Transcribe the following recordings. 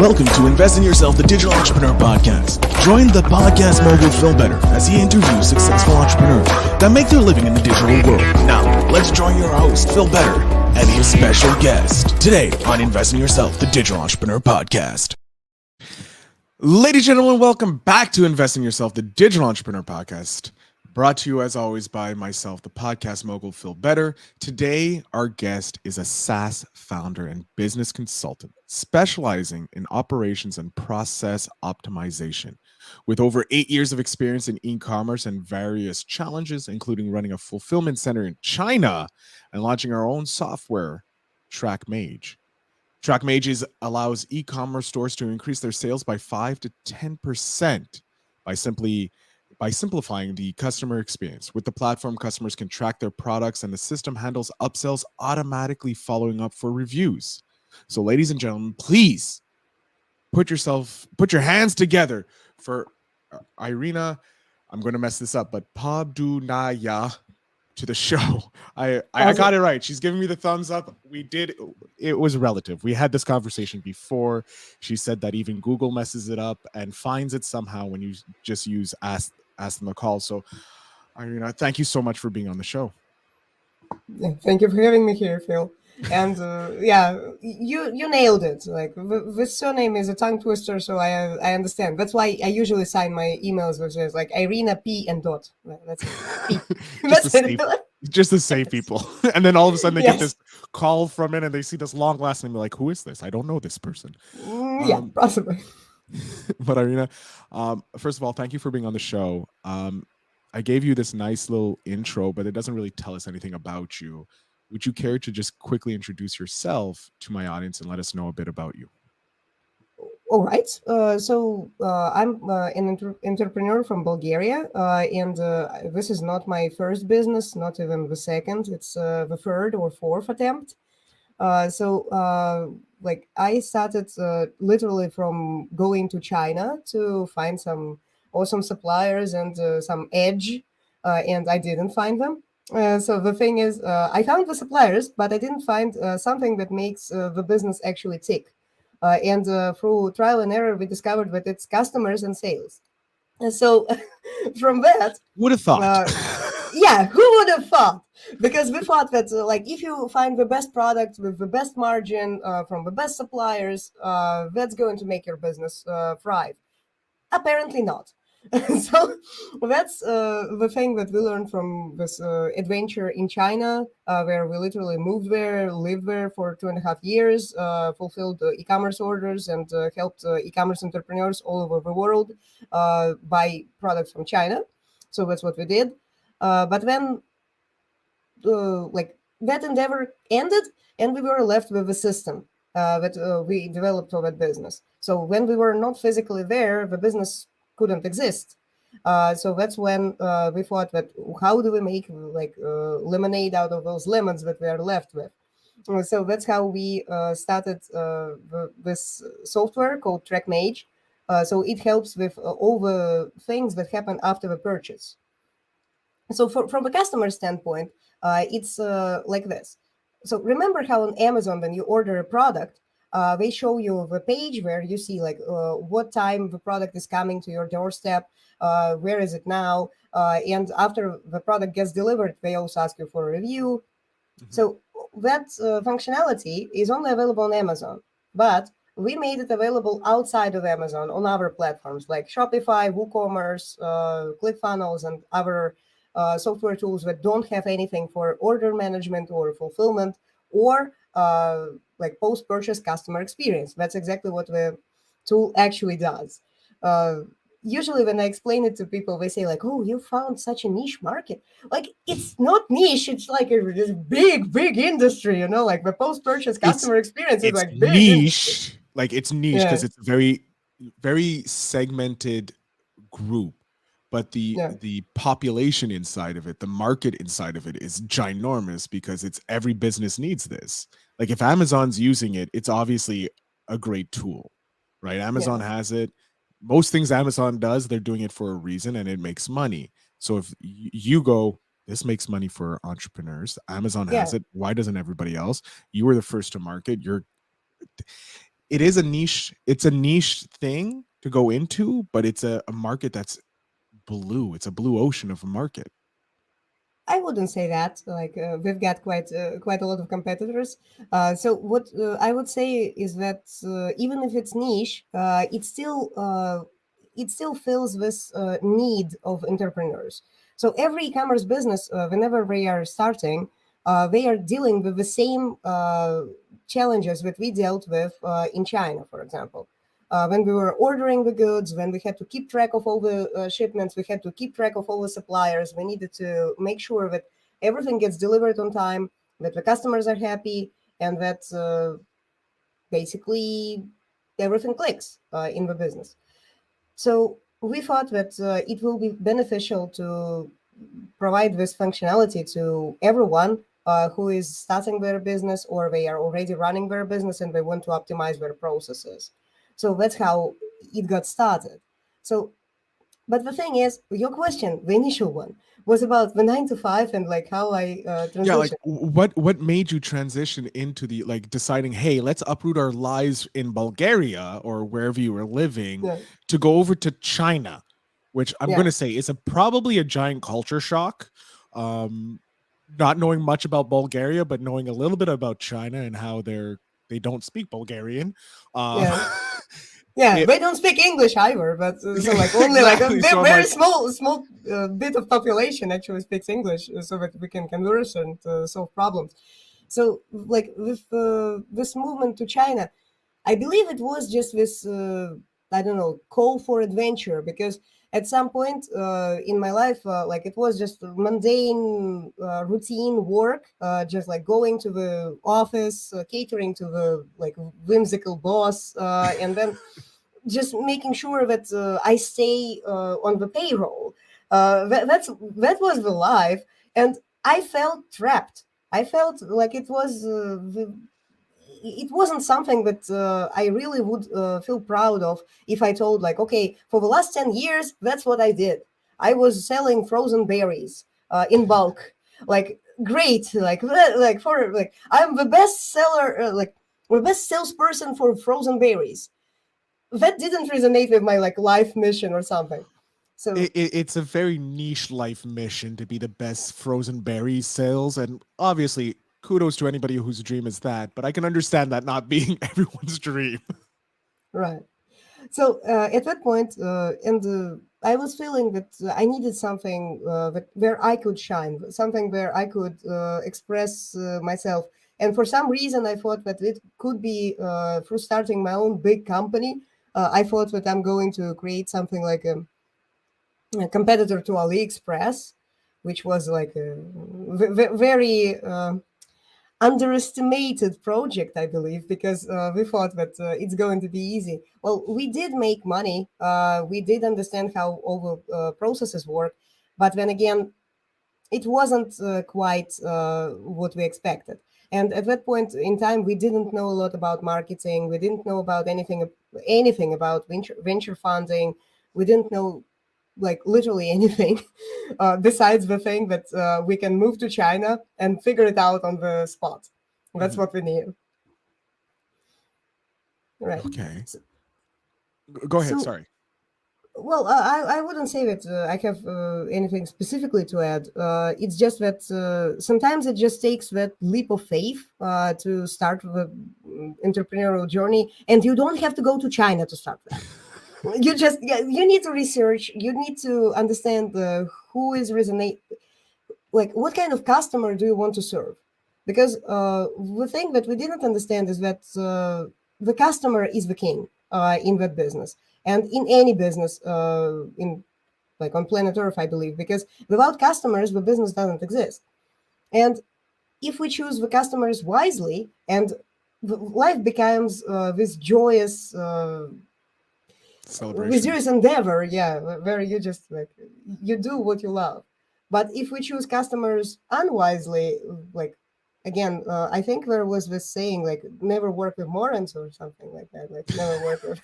Welcome to Invest in Yourself, the Digital Entrepreneur Podcast. Join the podcast mogul Phil Better as he interviews successful entrepreneurs that make their living in the digital world. Now, let's join your host, Phil Better, and his special guest today on Invest in Yourself, the Digital Entrepreneur Podcast. Ladies and gentlemen, welcome back to Invest in Yourself, the Digital Entrepreneur Podcast. Brought to you, as always, by myself, the podcast mogul Phil Better. Today, our guest is a SaaS founder and business consultant specializing in operations and process optimization. With over 8 years of experience in e-commerce and various challenges, including running a fulfillment center in China and launching our own software, TrackMage. TrackMage allows e-commerce stores to increase their sales by 5 to 10% by simplifying the customer experience. With the platform, customers can track their products and the system handles upsells automatically following up for reviews. So ladies and gentlemen, please put your hands together for Irina, I'm going to mess this up, but Poddubnaia to the show. I got it right. She's giving me the thumbs up. It was relative. We had this conversation before. She said that even Google messes it up and finds it somehow when you just use ask them a call. So Irina, thank you so much for being on the show. Yeah, thank you for having me here, Phil. And you nailed it. Like the surname is a tongue twister, so I understand. That's why I usually sign my emails with just like Irina P and dot. That's it. P. Just to save people. And then all of a sudden they get this call from it and they see this long last name. They're like, who is this? I don't know this person. Yeah, possibly. But Irina, first of all, thank you for being on the show. I gave you this nice little intro, but it doesn't really tell us anything about you. Would you care to just quickly introduce yourself to my audience and let us know a bit about you? All right. So I'm an entrepreneur from Bulgaria, and this is not my first business, not even the second. It's the third or fourth attempt. Like I started literally from going to China to find some awesome suppliers and some edge, and I didn't find them. So the thing is, I found the suppliers, but I didn't find something that makes the business actually tick. And through trial and error, we discovered that it's customers and sales. And so from that, would have thought. Yeah, who would have thought? Because we thought that like if you find the best product with the best margin from the best suppliers, that's going to make your business thrive. Apparently not. So that's the thing that we learned from this adventure in China, where we literally moved there, lived there for 2.5 years, fulfilled e-commerce orders and helped e-commerce entrepreneurs all over the world buy products from China. So that's what we did. But then like that endeavor ended and we were left with a system that we developed for that business. So when we were not physically there, the business couldn't exist. So that's when we thought that how do we make like lemonade out of those lemons that we are left with? So that's how we started this software called TrackMage. So it helps with all the things that happen after the purchase. So from a customer standpoint, it's like this. So remember how on Amazon, when you order a product, they show you the page where you see like what time the product is coming to your doorstep, where is it now, and after the product gets delivered, they also ask you for a review. Mm-hmm. So that functionality is only available on Amazon, but we made it available outside of Amazon on other platforms like Shopify, WooCommerce, ClickFunnels, and other software tools that don't have anything for order management or fulfillment or like post-purchase customer experience. That's exactly what the tool actually does. Usually when I explain it to people, they say like, oh, you found such a niche market. Like, it's not niche. It's like this big industry, you know, like the post-purchase customer experience is like big niche. Industry. Like it's niche because it's a very, very segmented group. But the population inside of it, the market inside of it is ginormous because it's every business needs this. Like if Amazon's using it, it's obviously a great tool, right? Amazon has it. Most things Amazon does, they're doing it for a reason and it makes money. So if you go, this makes money for entrepreneurs, Amazon has it. Why doesn't everybody else? You were the first to market. it is a niche. It's a niche thing to go into, but it's a market that's blue. It's a blue ocean of a market. I wouldn't say that. Like we've got quite a lot of competitors. So what I would say is that even if it's niche, it still fills this need of entrepreneurs. So every e-commerce business, whenever they are starting, they are dealing with the same challenges that we dealt with in China, for example. When we were ordering the goods, when we had to keep track of all the shipments, we had to keep track of all the suppliers. We needed to make sure that everything gets delivered on time, that the customers are happy, and that basically everything clicks in the business. So we thought that it will be beneficial to provide this functionality to everyone who is starting their business, or they are already running their business and they want to optimize their processes. So that's how it got started. So, but the thing is, your question, the initial one, was about the 9 to 5 and like how I Yeah, like transitioned. what made you transition into the like deciding, hey, let's uproot our lives in Bulgaria or wherever you were living Yeah, to go over to China, which I'm yeah. going to say is probably a giant culture shock. Um, not knowing much about Bulgaria, but knowing a little bit about China and how they don't speak Bulgarian. Yeah. Yeah, It they don't speak English either, but so like only like a exactly. So I'm very like, small bit of population actually speaks English, so that we can converse and solve problems. So like with this movement to China, I believe it was just this, I don't know, call for adventure, because at some point in my life, like it was just mundane, routine work, just like going to the office, catering to the like whimsical boss, and then just making sure that I stay on the payroll. That was the life, and I felt trapped. I felt like it wasn't something that I really would feel proud of if I told like, okay, for the last 10 years, that's what I did. I was selling frozen berries in bulk. Like great, like for like I'm the best seller, like the best salesperson for frozen berries. That didn't resonate with my like life mission or something. So it's a very niche life mission to be the best frozen berry sales, and obviously kudos to anybody whose dream is that, but I can understand that not being everyone's dream. right. So at that point, and I was feeling that I needed something where I could shine, something where I could express myself. And for some reason, I thought that it could be through starting my own big company. I thought that I'm going to create something like a competitor to AliExpress, which was like a very underestimated project, I believe, because we thought that it's going to be easy. Well, we did make money. We did understand how all the processes work, but then again, it wasn't quite what we expected. And at that point in time, we didn't know a lot about marketing. We didn't know about anything about venture funding. We didn't know like literally anything besides the thing that we can move to China and figure it out on the spot. That's Mhm. what we need. Right. Okay. So, Go ahead. so Sorry. well, I wouldn't say that I have anything specifically to add. It's just that sometimes it just takes that leap of faith to start the entrepreneurial journey, and you don't have to go to China to start that. You just you need to research. You need to understand who is resonate, like what kind of customer do you want to serve, because the thing that we didn't understand is that the customer is the king in that business and in any business in like on planet earth, I believe, because without customers the business doesn't exist. And if we choose the customers wisely, and life becomes this joyous with Celebration. serious endeavor, yeah, where you just like you do what you love. But if we choose customers unwisely, like again, I think there was this saying like never work with morons or something like that, like never work with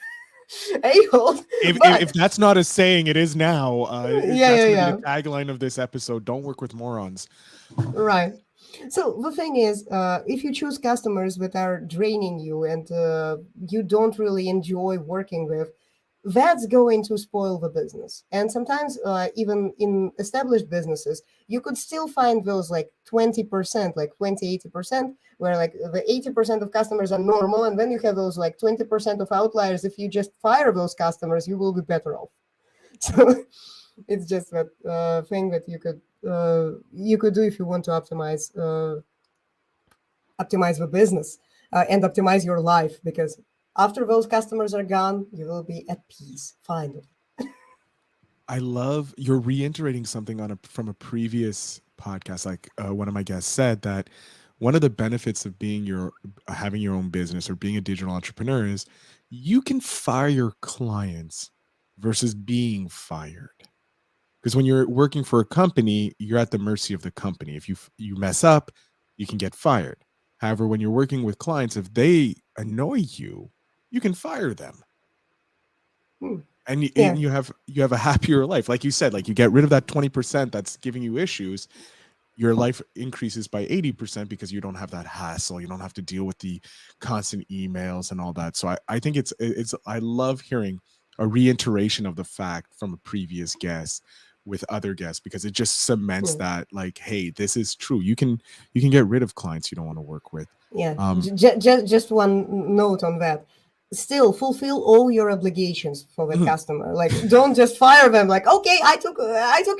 a-holes. If But that's not a saying, it is now. yeah, That's yeah, going to be the yeah, tagline of this episode. Don't work with morons. right. So the thing is, if you choose customers that are draining you and you don't really enjoy working with, that's going to spoil the business. And sometimes, even in established businesses, you could still find those like 20%, like 80%, where like the 80% of customers are normal. And then you have those like 20% of outliers. If you just fire those customers, you will be better off. So it's just that thing that you could do if you want to optimize the business and optimize your life, because after those customers are gone, you will be at peace finally. I love you're reiterating something from a previous podcast. Like one of my guests said that one of the benefits of having your own business or being a digital entrepreneur is you can fire your clients versus being fired. Because when you're working for a company, you're at the mercy of the company. If you mess up, you can get fired. However, when you're working with clients, if they annoy you, you can fire them. And Yeah. you have a happier life. Like you said, like you get rid of that 20% that's giving you issues. Your life increases by 80% because you don't have that hassle. You don't have to deal with the constant emails and all that. So I think it's I love hearing a reiteration of the fact from a previous guest with other guests, because it just cements that like, hey, this is true. You can get rid of clients you don't want to work with. Yeah. Just one note on that. Still fulfill all your obligations for the customer. Like, don't just fire them. Like, okay, I took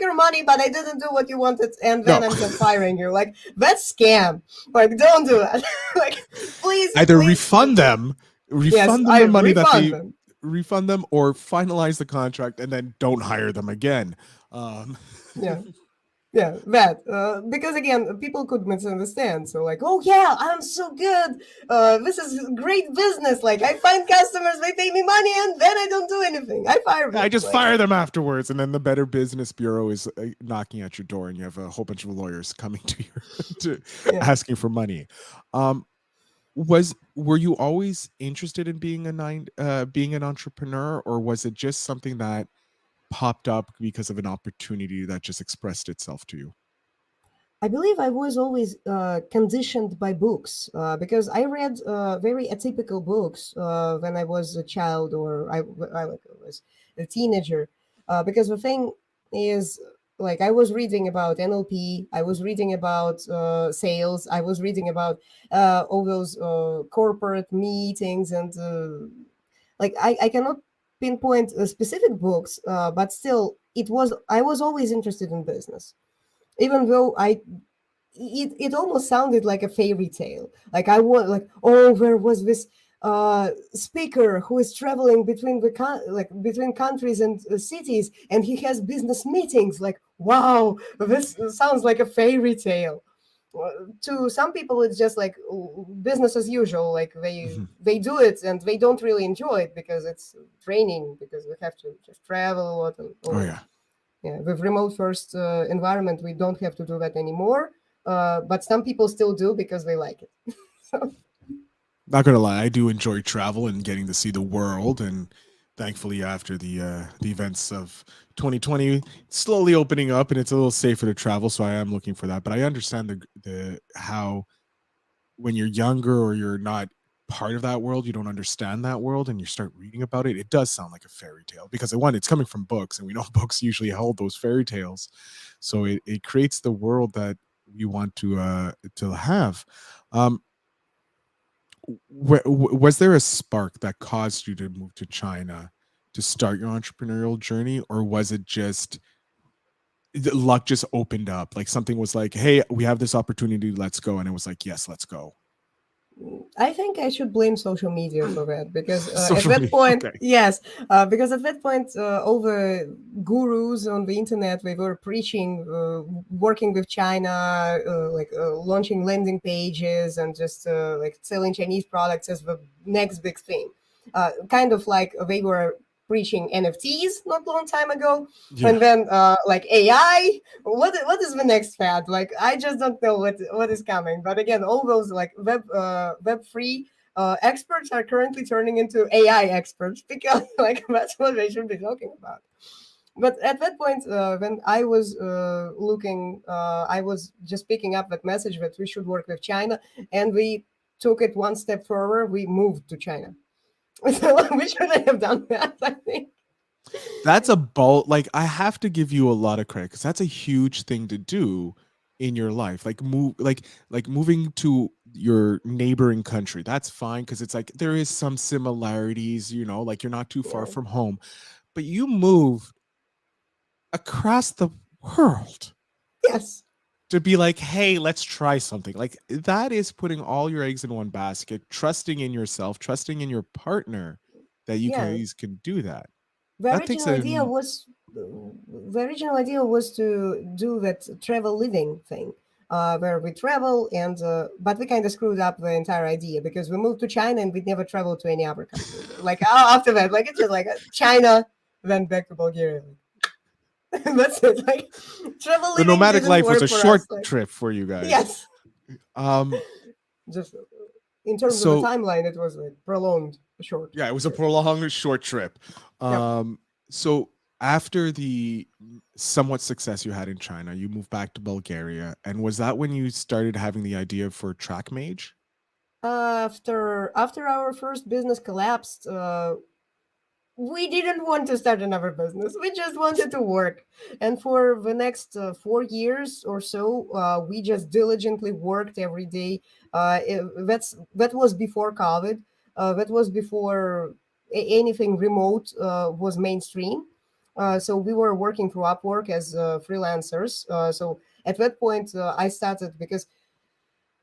your money, but I didn't do what you wanted, and then I'm just firing you. Like, that's scam. Like, don't do that. Like, please. Either please. refund them the money that they refund them, or finalize the contract and then don't hire them again. Yeah, that because again, people could misunderstand. So like, oh yeah, I'm so good. This is great business. Like, I find customers, they pay me money, and then I don't do anything. I fire them. I just fire them afterwards, and then the Better Business Bureau is knocking at your door, and you have a whole bunch of lawyers coming to asking for money. Were you always interested in being an entrepreneur, or was it just something that popped up because of an opportunity that just expressed itself to you? I believe I was always conditioned by books because I read very atypical books when I was a child, or I was a teenager. Because the thing is, like, I was reading about NLP, I was reading about sales, I was reading about all those corporate meetings, and like I cannot pinpoint specific books, but still, I was always interested in business, even though it almost sounded like a fairy tale. Like, I was like, oh, there was this speaker who is traveling between between countries and cities, and he has business meetings. Like, wow, this sounds like a fairy tale. To some people, it's just like business as usual. Like, they do it and they don't really enjoy it because it's draining, because we have to just travel a lot. Yeah, with remote first environment, we don't have to do that anymore. But some people still do because they like it. So. Not gonna lie, I do enjoy travel and getting to see the world, and thankfully, after the events of 2020, slowly opening up, and it's a little safer to travel, so I am looking for that. But I understand the how when you're younger or you're not part of that world, you don't understand that world, and you start reading about it. It does sound like a fairy tale because it's coming from books, and we know books usually hold those fairy tales, so it creates the world that we want to have. Was there a spark that caused you to move to China to start your entrepreneurial journey, or was it just luck just opened up? Like, something was like, hey, we have this opportunity, let's go, and it was like, yes, let's go. I think I should blame social media for that, because at that point, yes, because at that point, all the gurus on the internet, they were preaching working with China, launching landing pages, and just like selling Chinese products as the next big thing. Kind of like they were preaching NFTs not long time ago, and then like AI. What is the next fad? Like, I just don't know what is coming. But again, all those like web3 experts are currently turning into AI experts, because like that's what they should be talking about. But at that point, when I was looking, I was just picking up that message that we should work with China, and we took it one step further. We moved to China. So we shouldn't have done that, I think. That's a bold, like, I have to give you a lot of credit because that's a huge thing to do in your life. Like moving to your neighboring country. That's fine because it's like there is some similarities, like you're not too far Yeah. from home. But you move across the world Yes. to be like, hey, let's try something. Like that is putting all your eggs in one basket, trusting in yourself, trusting in your partner that you Yeah. guys can do that. The That takes original idea was to do that travel living thing, where we travel and but we kind of screwed up the entire idea because we moved to China and we never traveled to any other country. Like after that, like it's just like China, then back to Bulgaria. That's it. Like travel the living nomadic didn't life was work a for short us. Like trip for you guys. yes, Um, just in terms of the so timeline, it was like prolonged, short. yeah, it was a prolonged short trip. Yep. So after the somewhat success you had in China, you moved back to Bulgaria, and was that when you started having the idea for TrackMage? After our first business collapsed, we didn't want to start another business. We just wanted to work. And for the next 4 years or so, we just diligently worked every day. That was before COVID. That was before anything remote was mainstream. So we were working through Upwork as freelancers. So at that point, I started because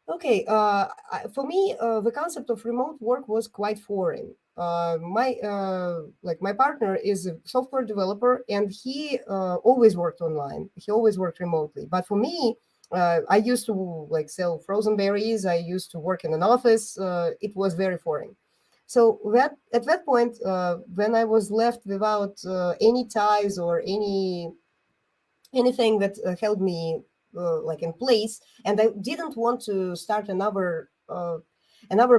okay, for me, the concept of remote work was quite foreign. My partner is a software developer, and he always worked online. He always worked remotely. But for me, I used to like sell frozen berries. I used to work in an office. It was very foreign. So that at that point, when I was left without any ties or anything that held me like in place, and I didn't want to start another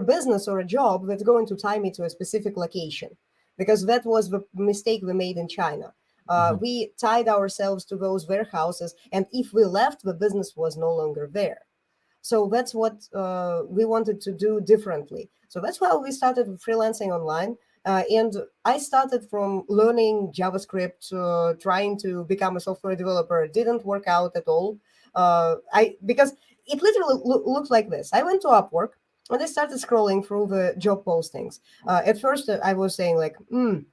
business or a job that's going to tie me to a specific location, because that was the mistake we made in China. Mhm. We tied ourselves to those warehouses, and if we left, the business was no longer there. So that's what we wanted to do differently. So that's why we started freelancing online. And I started from learning JavaScript, trying to become a software developer. It didn't work out at all. Because it literally looked like this. I went to Upwork and I started scrolling through the job postings. At first, I was saying like,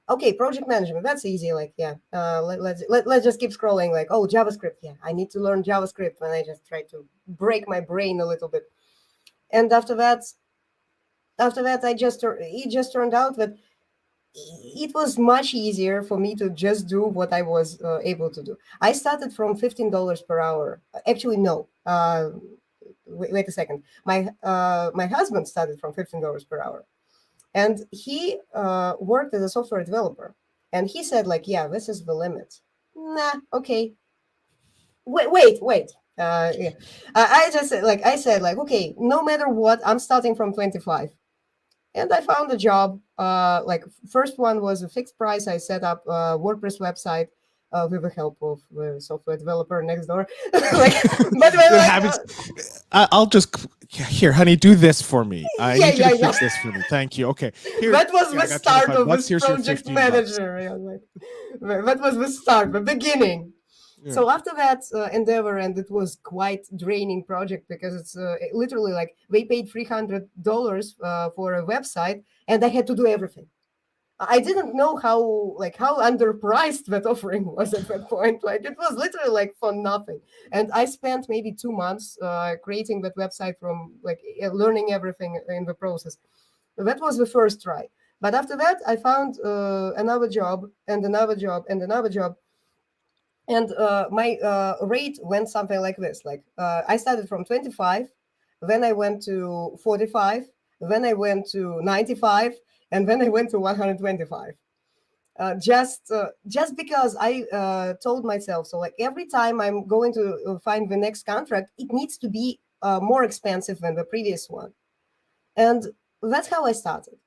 okay, project management, that's easy. Like, yeah, let's just keep scrolling. Like, oh, JavaScript, yeah, I need to learn JavaScript. And I just tried to break my brain a little bit. And after that, it just turned out that it was much easier for me to just do what I was able to do. I started from $15 per hour. Actually, no. Wait a second. My husband started from $15 per hour, and he worked as a software developer. And he said, like, yeah, this is the limit. Nah, okay. Wait. Yeah. I said, like, okay, no matter what, I'm starting from 25. And I found a job. Like first one was a fixed price. I set up a WordPress website with the help of the software developer next door. Like, but It like, happens. I'll just here, honey, do this for me. I need you to yeah. fix this for me. Thank you. Okay, here. That was Yeah, I the got start 25 of bucks. this Here's your project 15 bucks. manager. Yeah, like, that was the start, the beginning. Yeah. So after that endeavor, and it was quite draining project because it's literally like they paid $300 for a website, and I had to do everything. I didn't know how underpriced that offering was at that point. Like it was literally like for nothing. And I spent maybe 2 months creating that website from like learning everything in the process. That was the first try. But after that, I found another job and another job and another job. And my rate went something like this. Like I started from 25, then I went to 45, then I went to 95, and then I went to 125. Just because I told myself, so like every time I'm going to find the next contract, it needs to be more expensive than the previous one. And that's how I started.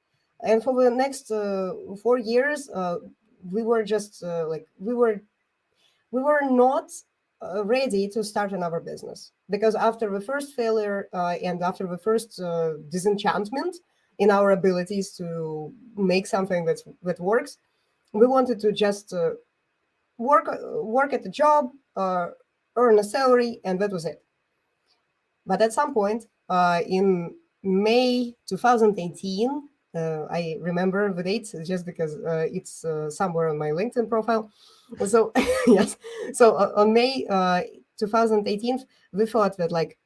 And for the next 4 years, we were just we were we were not ready to start another business, because after the first failure and after the first disenchantment in our abilities to make something that works, we wanted to just work at the job, earn a salary, and that was it. But at some point in May 2018, I remember the date just because it's somewhere on my LinkedIn profile. So yes, so on May 2018, we thought that like,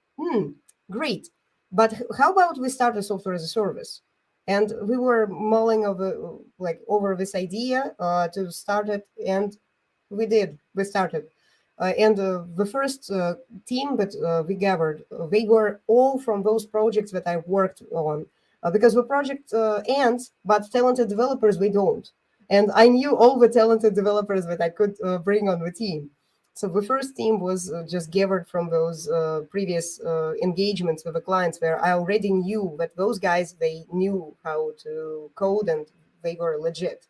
great, but how about we start a software as a service? And we were mulling over this idea to start it, and we did. We started. And the first team that we gathered, they were all from those projects that I worked on. Because the project ends, but talented developers, we don't. And I knew all the talented developers that I could bring on the team. So the first team was just gathered from those previous engagements with the clients, where I already knew that those guys, they knew how to code and they were legit.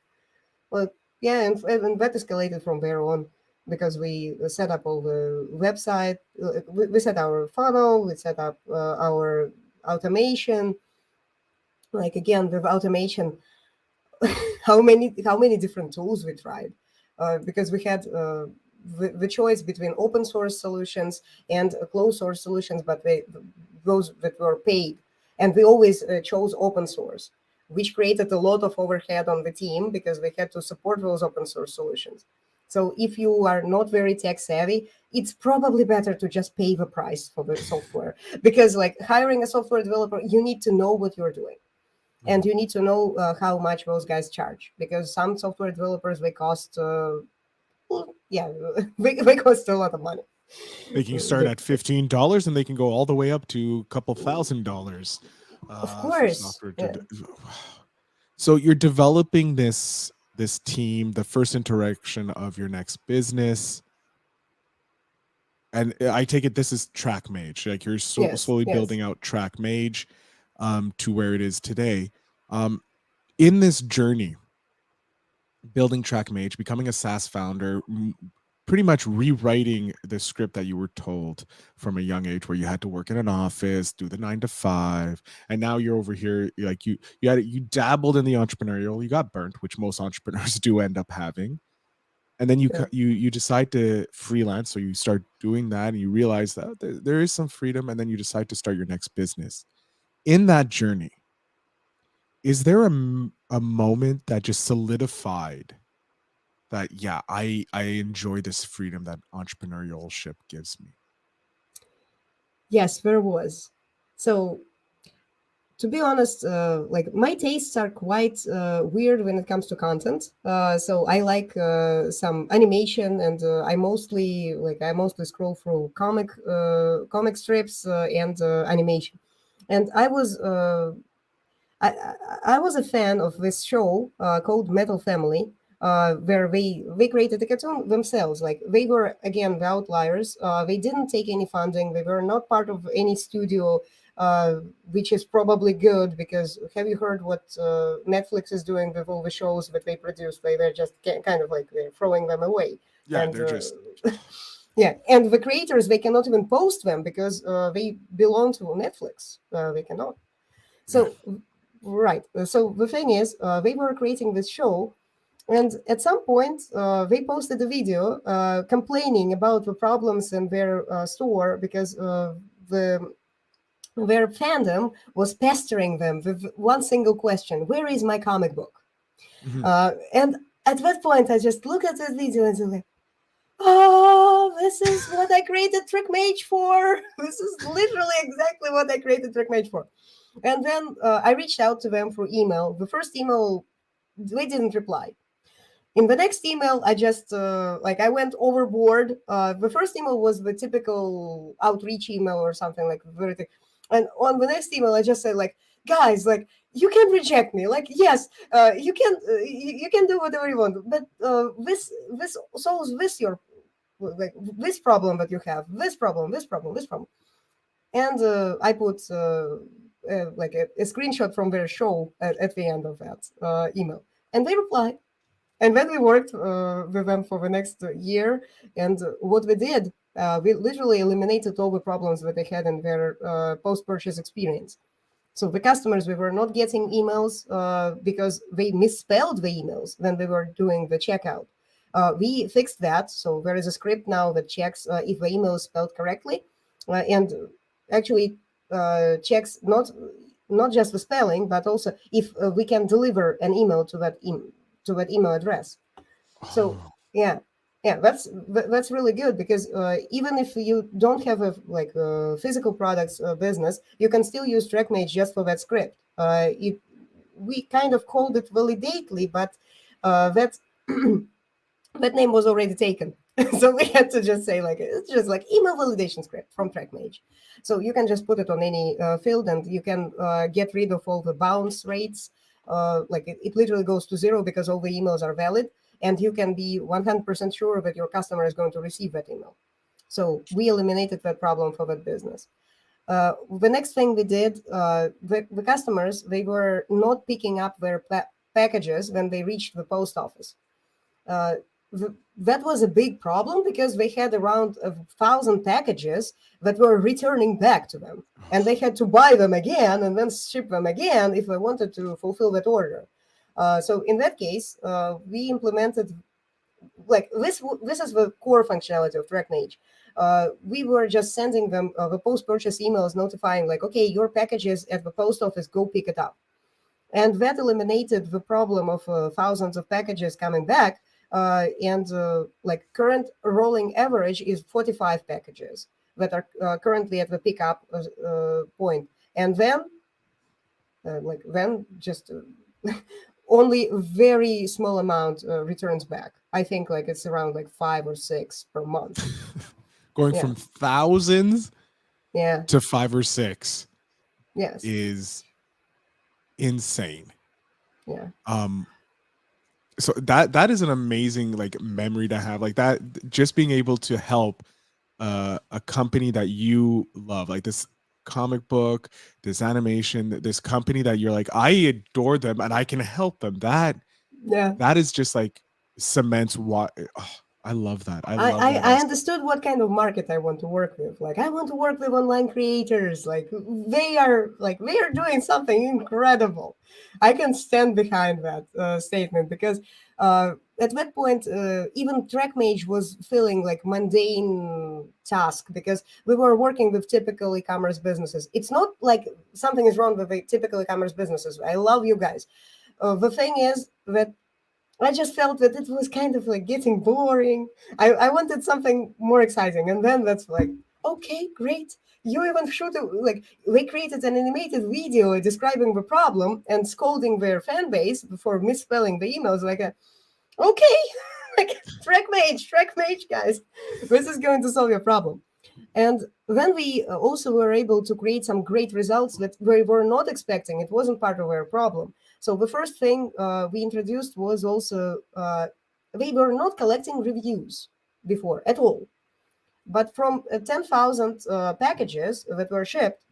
Well, yeah, and that escalated from there on, because we set up all the website, we set our funnel, we set up our automation. Like again, with automation, how many different tools we tried, because we had the choice between open source solutions and closed source solutions, but those that were paid, and we always chose open source, which created a lot of overhead on the team because we had to support those open source solutions. So if you are not very tech savvy, it's probably better to just pay the price for the software, because like hiring a software developer, you need to know what you're doing. And you need to know how much those guys charge, because some software developers, they cost, they cost a lot of money. They can start at $15 and they can go all the way up to a couple $1,000. Of course. So you're developing this team, the first interaction of your next business. And I take it this is TrackMage. Like you're slowly building out TrackMage to where it is today. In this journey, building TrackMage, becoming a SaaS founder, pretty much rewriting the script that you were told from a young age, where you had to work in an office, do the 9 to 5, and now you're over here. Like you dabbled in the entrepreneurial, you got burnt, which most entrepreneurs do end up having, and then you decide to freelance. So you start doing that, and you realize that there is some freedom, and then you decide to start your next business. In that journey, is there a moment that just solidified that, yeah, I enjoy this freedom that entrepreneurship gives me? Yes, there was. So to be honest, like my tastes are quite weird when it comes to content. So I like some animation, and I mostly scroll through comic strips and animation. And I was a fan of this show called Metal Family, where they created a cartoon themselves. Like they were, again, the outliers. They didn't take any funding. They were not part of any studio, which is probably good, because have you heard what Netflix is doing with all the shows that they produce? They're just kind of like they're throwing them away. Yeah, and they're just... yeah, and the creators, they cannot even post them because they belong to Netflix. They cannot. So... Yeah. Right. So the thing is, they were creating this show, and at some point, they posted a video complaining about the problems in their store, because their fandom was pestering them with one single question: "Where is my comic book?" And at that point, I just look at the video and I'm like, "Oh, this is what I created TrackMage for. This is literally exactly what I created TrackMage for." And then I reached out to them through email. The first email, they didn't reply. In the next email, I just, I went overboard. The first email was the typical outreach email or something like that. And on the next email, I just said, like, guys, like, you can reject me. Like, yes, you can do whatever you want. But this solves this this problem that you have. This problem. And I put... like a screenshot from their show at the end of that email, and they replied. And then we worked with them for the next year. And what we did, we literally eliminated all the problems that they had in their post-purchase experience. So the customers, we were not getting emails because they misspelled the emails when they were doing the checkout. We fixed that. So there is a script now that checks if the email is spelled correctly, and actually checks not just the spelling, but also if we can deliver an email to that email address. So Oh, yeah, that's really good, because even if you don't have a physical products business, you can still use TrackMage just for that script. We kind of called it Validately, but that that name was already taken. So we had to just say it's just like email validation script from TrackMage. So you can just put it on any field, and you can get rid of all the bounce rates. It literally goes to zero because all the emails are valid, and you can be 100% sure that your customer is going to receive that email. So we eliminated that problem for that business. The next thing we did, the customers, they were not picking up their packages when they reached the post office. That was a big problem because they had around 1,000 packages that were returning back to them, and they had to buy them again and then ship them again if they wanted to fulfill that order. So in that case, we implemented this. This is the core functionality of TrackMage. We were just sending them the post-purchase emails notifying okay, your package is at the post office, go pick it up. And that eliminated the problem of thousands of packages coming back. And current rolling average is 45 packages that are currently at the pickup point. And then just only very small amount returns back. I think it's around 5 or 6 per month. going Yeah. from thousands Yeah. to 5 or 6 Yes. is insane. Yeah. So that is an amazing memory to have, that, just being able to help a company that you love, like this comic book, this animation, this company that you're I adore them and I can help them. Yeah. That is just cements what I love that. I love that. I understood what kind of market I want to work with. I want to work with online creators. They are doing something incredible. I can stand behind that statement, because at that point, even TrackMage was feeling mundane task, because we were working with typical e-commerce businesses. It's not like something is wrong with the typical e-commerce businesses. I love you guys. The thing is that I just felt that it was kind of getting boring. I wanted something more exciting. And then that's okay, great. You even shoot they created an animated video describing the problem and scolding their fan base for misspelling the emails. Okay, TrackMage, guys, this is going to solve your problem. And then we also were able to create some great results that we were not expecting. It wasn't part of our problem. So the first thing we introduced was also we were not collecting reviews before at all. But from 10,000 packages that were shipped,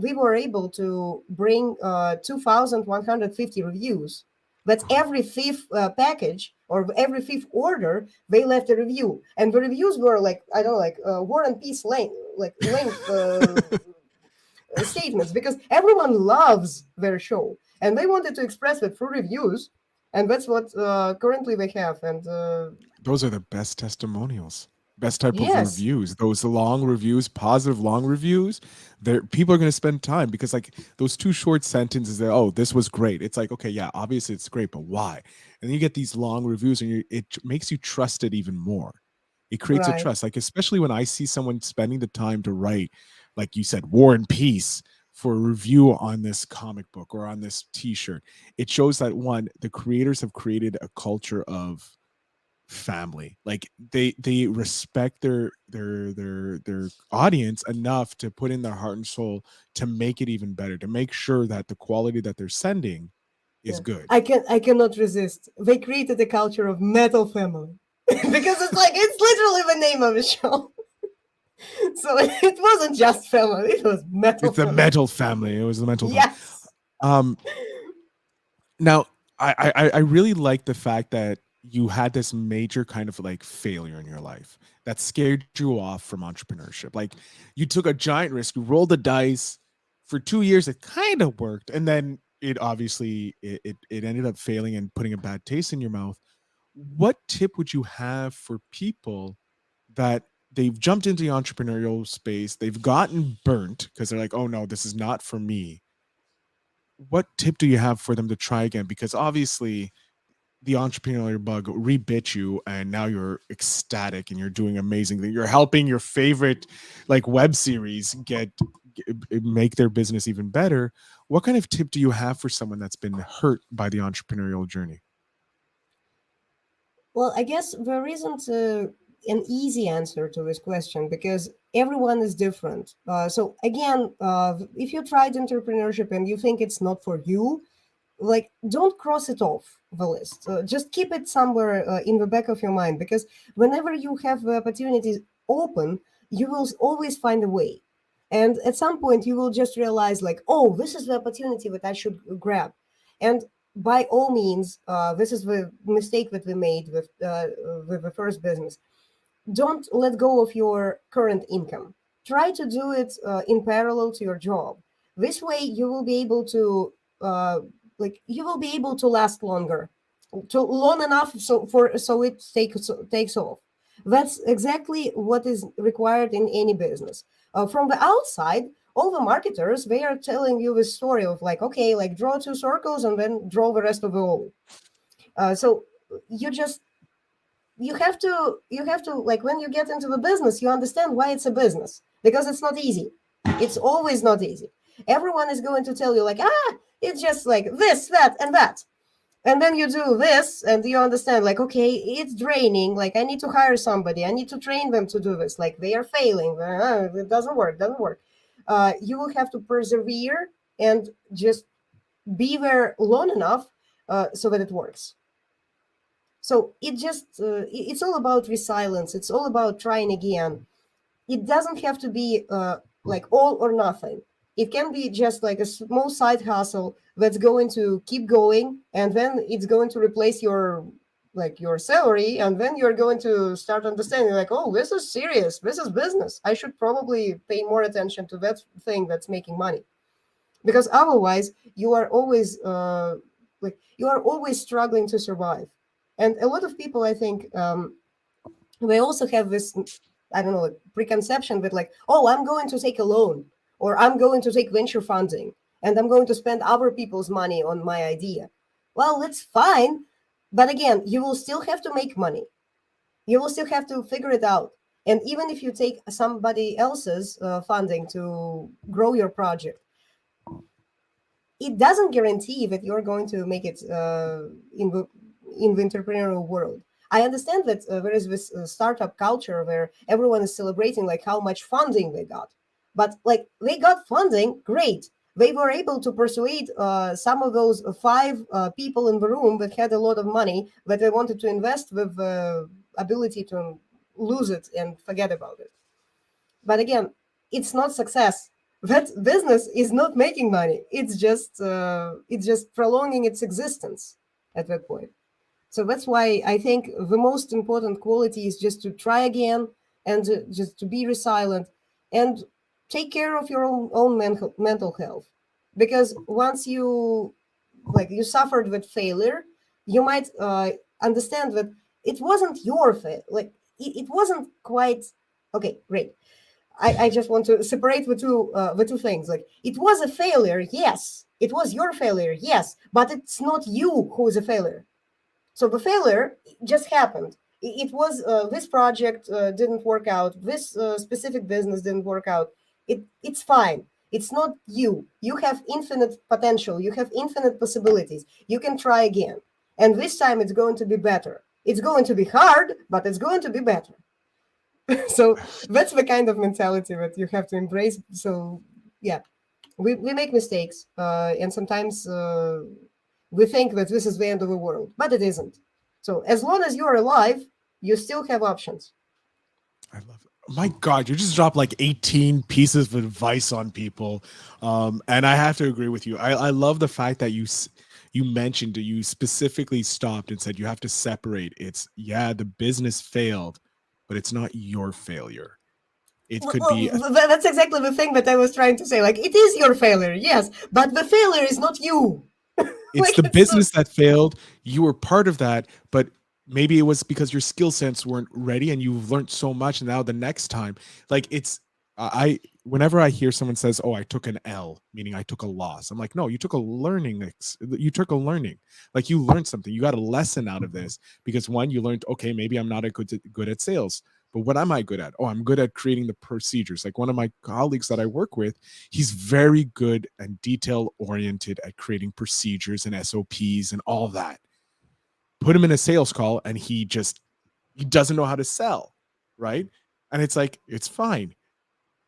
we were able to bring 2,150 reviews. That's every fifth package or every fifth order, they left a review. And the reviews were I don't know, War and Peace length statements, because everyone loves their show. And they wanted to express it through reviews. And that's what currently they have. And those are the best testimonials, best type of yes. reviews. Those long reviews, positive long reviews, people are going to spend time, because those 2 short sentences that, oh, this was great. It's okay, yeah, obviously it's great, but why? And then you get these long reviews, and it makes you trust it even more. It creates a Right. trust. Especially when I see someone spending the time to write, like you said, War and Peace for a review on this comic book or on this t-shirt. It shows that, one, the creators have created a culture of family. They respect their audience enough to put in their heart and soul to make it even better, to make sure that the quality that they're sending is good. I cannot resist. They created a culture of metal family. Because it's literally the name of the show. So it wasn't just family, it was metal. It's the metal family. It was the metal yes. family. Now I really like the fact that you had this major kind of like failure in your life that scared you off from entrepreneurship. Like you took a giant risk, you rolled the dice for 2 years, it kind of worked, and then it obviously it ended up failing and putting a bad taste in your mouth. What tip would you have for people that they've jumped into the entrepreneurial space, they've gotten burnt because they're like, oh no, this is not for me? What tip do you have for them to try again? Because obviously the entrepreneurial bug rebit you and now you're ecstatic and you're doing amazing things. You're helping your favorite like web series make their business even better. What kind of tip do you have for someone that's been hurt by the entrepreneurial journey? Well, I guess there isn't an easy answer to this question because everyone is different. So again, if you tried entrepreneurship and you think it's not for you, like don't cross it off the list. Just keep it somewhere in the back of your mind, because whenever you have the opportunities open, you will always find a way. And at some point, you will just realize, like, oh, this is the opportunity that I should grab. And by all means, this is the mistake that we made with the first business. Don't let go of your current income. Try to do it in parallel to your job. This way, you will be able to you will be able to last longer, to long enough so it takes off. That's exactly what is required in any business. From the outside, all the marketers, they are telling you this story of like, okay, like draw 2 circles and then draw the rest of the O. So you have to like, when you get into the business, you understand why it's a business, because it's not easy. It's always not easy. Everyone is going to tell you like, it's just like this, that, and that. And then you do this and you understand like, okay, it's draining. Like I need to hire somebody. I need to train them to do this. Like they are failing. It doesn't work. You will have to persevere and just be there long enough so that it works. So it's all about resilience. It's all about trying again. It doesn't have to be like all or nothing. It can be just like a small side hustle that's going to keep going, and then it's going to replace your salary, and then you're going to start understanding like, oh, this is serious. This is business. I should probably pay more attention to that thing that's making money, because otherwise you are always struggling to survive. And a lot of people, I think, they also have this, I don't know, preconception that like, oh, I'm going to take a loan, or I'm going to take venture funding, and I'm going to spend other people's money on my idea. Well, that's fine. But again, you will still have to make money. You will still have to figure it out. And even if you take somebody else's funding to grow your project, it doesn't guarantee that you're going to make it in the entrepreneurial world. I understand that there is this startup culture where everyone is celebrating like how much funding they got. But like they got funding, great. They were able to persuade some of those 5 people in the room that had a lot of money that they wanted to invest with the ability to lose it and forget about it. But again, it's not success. That business is not making money. It's just prolonging its existence at that point. So that's why I think the most important quality is just to try again and just to be resilient and take care of your own mental health. Because once you suffered with failure, you might understand that it wasn't your failure. Like it wasn't quite okay. Great. I just want to separate the two things. Like it was a failure, yes. It was your failure, yes. But it's not you who is a failure. So the failure just happened. It was this project didn't work out. This specific business didn't work out. It's fine. It's not you. You have infinite potential. You have infinite possibilities. You can try again. And this time it's going to be better. It's going to be hard, but it's going to be better. So that's the kind of mentality that you have to embrace. So yeah, we make mistakes. And sometimes we think that this is the end of the world, but it isn't. So as long as you're alive, you still have options. I love it. My God, you just dropped like 18 pieces of advice on people. And I have to agree with you. I love the fact that you mentioned, you specifically stopped and said you have to separate. It's, yeah, the business failed, but it's not your failure. It could be That's exactly the thing that I was trying to say. Like, it is your failure, yes, but the failure is not you. it's Like, the it's not. business that failed. You were part of that, but maybe it was because your skill sets weren't ready and you've learned so much. And now the next time, like it's, I, whenever I hear someone says, oh, I took an L, meaning I took a loss, I'm like, no, you took a learning, you took a learning, like you learned something. You got a lesson out of this because one, you learned, okay, maybe I'm not a good at sales, but what am I good at? Oh, I'm good at creating the procedures. Like one of my colleagues that I work with, he's very good and detail oriented at creating procedures and SOPs and all that. Put him in a sales call and he doesn't know how to sell, right? And it's like, it's fine.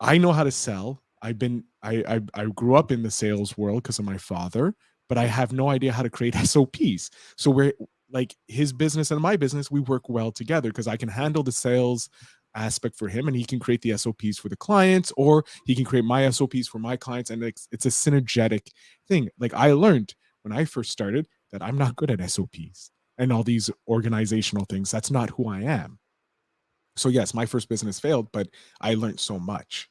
I know how to sell. I grew up in the sales world because of my father, but I have no idea how to create SOPs. So we're like, his business and my business, we work well together because I can handle the sales aspect for him and he can create the SOPs for the clients, or he can create my SOPs for my clients. And it's a synergetic thing. Like I learned when I first started that I'm not good at SOPs and all these organizational things. That's not who I am. So yes, my first business failed, but I learned so much.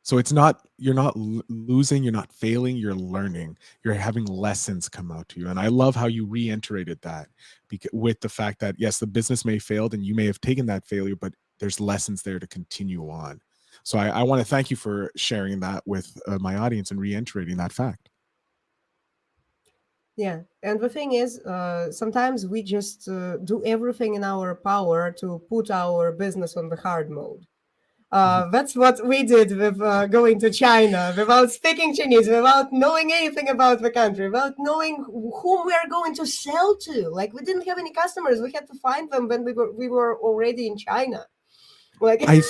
So it's not, you're not losing, you're not failing, you're learning. You're having lessons come out to you. And I love how you reiterated that with the fact that yes, the business may have failed and you may have taken that failure, but there's lessons there to continue on. So I want to thank you for sharing that with my audience and reiterating that fact. Yeah, and the thing is, sometimes we just do everything in our power to put our business on the hard mode. Mhm. That's what we did with going to China without speaking Chinese, without knowing anything about the country, without knowing whom we are going to sell to. Like we didn't have any customers. We had to find them when we were already in China. Like I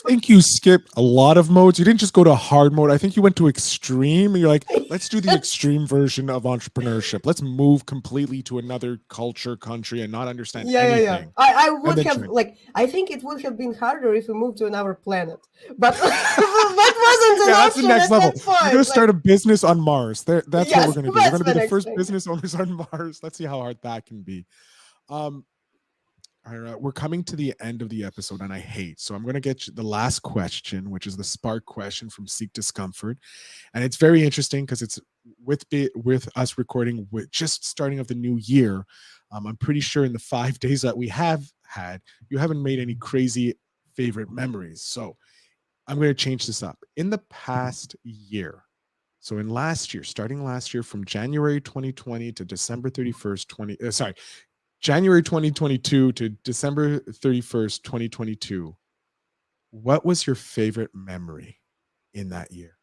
think you skipped a lot of modes. You didn't just go to hard mode. I think you went to extreme. You're like, let's do the extreme version of entrepreneurship. Let's move completely to another culture, country, and not understand yeah. anything. I And would then have join. like I think it would have been harder if we moved to another planet, but that wasn't Yeah, an that's the option next at level. that We're point. gonna Like start a business on Mars. That's what we're yes, gonna do. We're that's gonna be the the next first thing. business owners on Mars. Let's see how hard that can be. Um, All right, we're coming to the end of the episode, and I hate. So I'm going to get you the last question, which is the spark question from Seek Discomfort, and it's very interesting because it's with us recording with just starting of the new year. I'm pretty sure in the 5 days that we have had, you haven't made any crazy favorite memories. So I'm going to change this up. In the past year, so in last year, starting last year from January 2020 to December 31st, January 2022 to December 31st, 2022, what was your favorite memory in that year?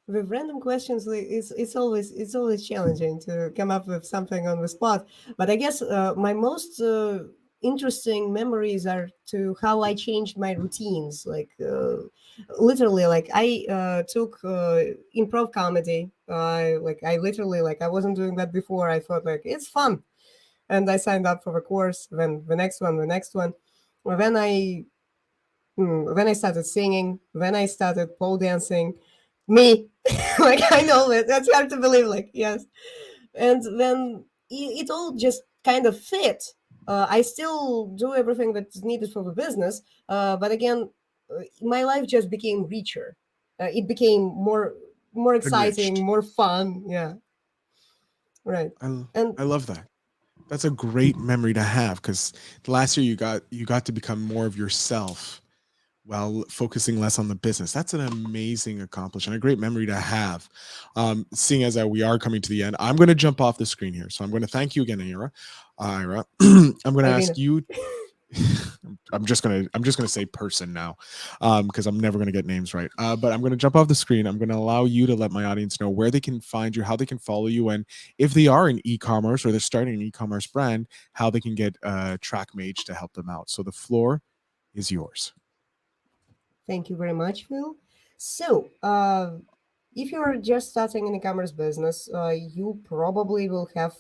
With random questions, like, it's always challenging to come up with something on the spot. But I guess my most interesting memories are to how I changed my routines. Like literally, like I took improv comedy. I literally like I wasn't doing that before. I thought like it's fun, and I signed up for the course. Then the next one, the next one. Well, then I started singing. Then I started pole dancing. Me, like I know it. That's hard to believe. Like yes, and then it all just kind of fit. I still do everything that's needed for the business, but again, my life just became richer. It became more exciting, Enriched. more fun. Yeah, right. I, And I love that. That's a great memory to have because last year you got to become more of yourself while focusing less on the business. That's an amazing accomplishment, a great memory to have. Seeing as we are coming to the end, I'm going to jump off the screen here. So I'm going to thank you again, Ira. I'm going to Irina, ask you. I'm just gonna say person now, because I'm never gonna get names right. But I'm gonna jump off the screen. I'm gonna allow you to let my audience know where they can find you, how they can follow you, and if they are in e-commerce or they're starting an e-commerce brand, how they can get TrackMage to help them out. So the floor is yours. thank you very much, Phil. So, if you're just starting an e-commerce business, you probably will have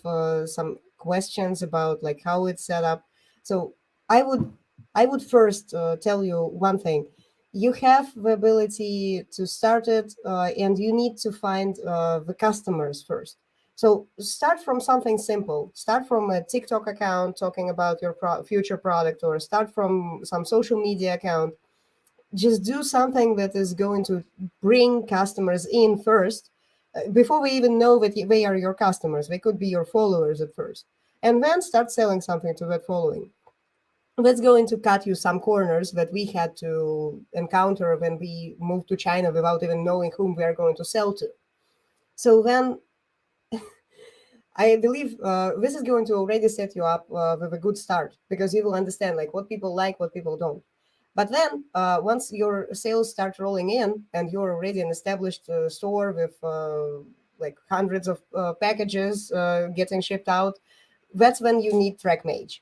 some questions about like how it's set up. So, I would I would first tell you one thing. you have the ability to start it, and you need to find the customers first. So start from something simple. Start from a TikTok account talking about your future product, or start from some social media account. Just do something that is going to bring customers in first, before we even know that they are your customers. They could be your followers at first, and then start selling something to that following. That's going to cut you some corners that we had to encounter when we moved to China without even knowing whom we are going to sell to. So then I believe this is going to already set you up with a good start, because you will understand like what people like, what people don't. But then once your sales start rolling in and you're already an established store with like hundreds of packages getting shipped out, that's when you need TrackMage.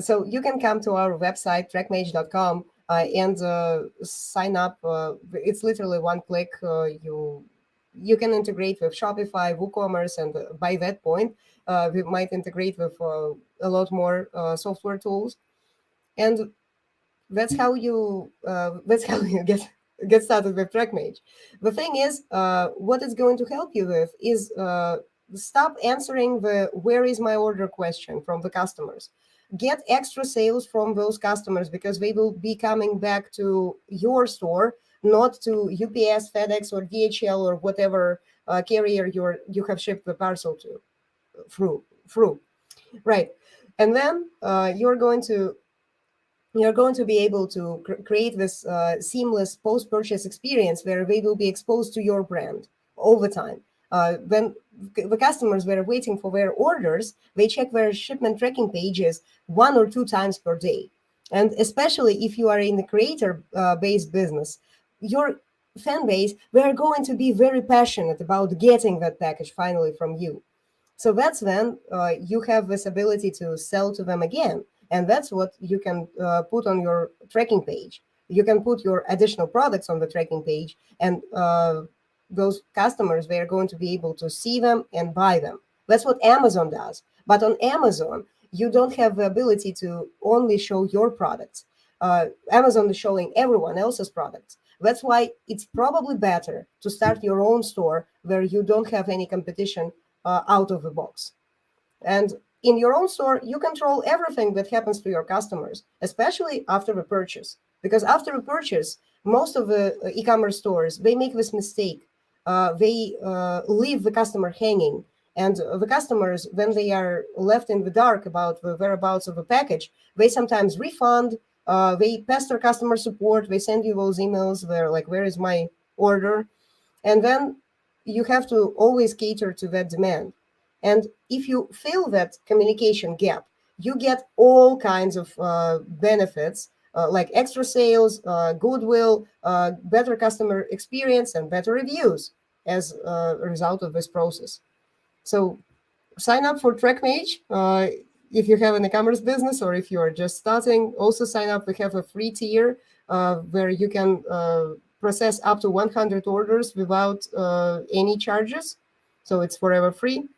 So you can come to our website, trackmage.com, and sign up. It's literally one click. You can integrate with Shopify, WooCommerce, and by that point, we might integrate with a lot more software tools. And that's how you get started with TrackMage. The thing is, what it's going to help you with is stop answering the "where is my order" question from the customers. Get extra sales from those customers, because they will be coming back to your store, not to UPS, FedEx, or DHL, or whatever carrier you have shipped the parcel to through. Right. And then you're going to be able to create this seamless post-purchase experience where they will be exposed to your brand all the time. When the customers were waiting for their orders, they check their shipment tracking pages 1 or 2 times per day. And especially if you are in the creator-based business, your fan base, they're going to be very passionate about getting that package finally from you. So that's when you have this ability to sell to them again. And that's what you can put on your tracking page. You can put your additional products on the tracking page, and those customers, they are going to be able to see them and buy them. That's what Amazon does. But on Amazon, you don't have the ability to only show your products. Amazon is showing everyone else's products. That's why it's probably better to start your own store where you don't have any competition out of the box. And in your own store, you control everything that happens to your customers, especially after the purchase. Because after a purchase, most of the e-commerce stores, they make this mistake. They leave the customer hanging. And the customers, when they are left in the dark about the whereabouts of a package, they sometimes refund, they pester customer support, they send you those emails where like, where is my order? And then you have to always cater to that demand. And if you fill that communication gap, you get all kinds of benefits, like extra sales, goodwill, better customer experience, and better reviews as a result of this process. So sign up for TrackMage if you have an e-commerce business, or if you are just starting. Also sign up. We have a free tier where you can process up to 100 orders without any charges. So it's forever free.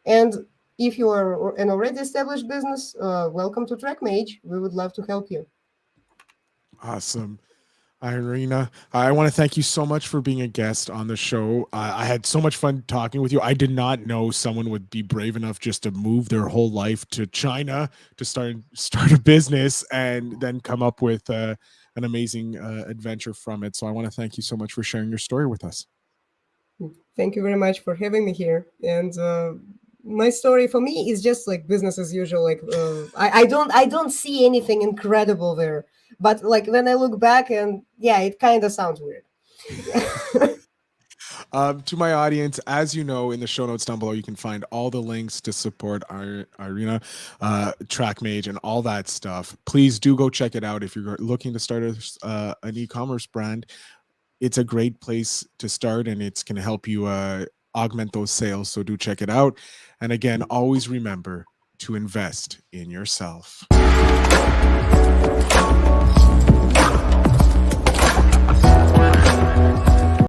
And if you are an already established business, welcome to TrackMage. We would love to help you. Awesome. Irina, I want to thank you so much for being a guest on the show. I had so much fun talking with you. I did not know someone would be brave enough just to move their whole life to China to start a business and then come up with an amazing adventure from it. So I want to thank you so much for sharing your story with us. Thank you very much for having me here. And my story for me is just like business as usual. Like I don't see anything incredible there. But like when I look back, and yeah, it kind of sounds weird. To my audience, as you know, in the show notes down below, you can find all the links to support Irina, TrackMage, and all that stuff. Please do go check it out if you're looking to start an e-commerce brand. It's a great place to start, and it's going to help you augment those sales. So do check it out. And again, always remember to invest in yourself.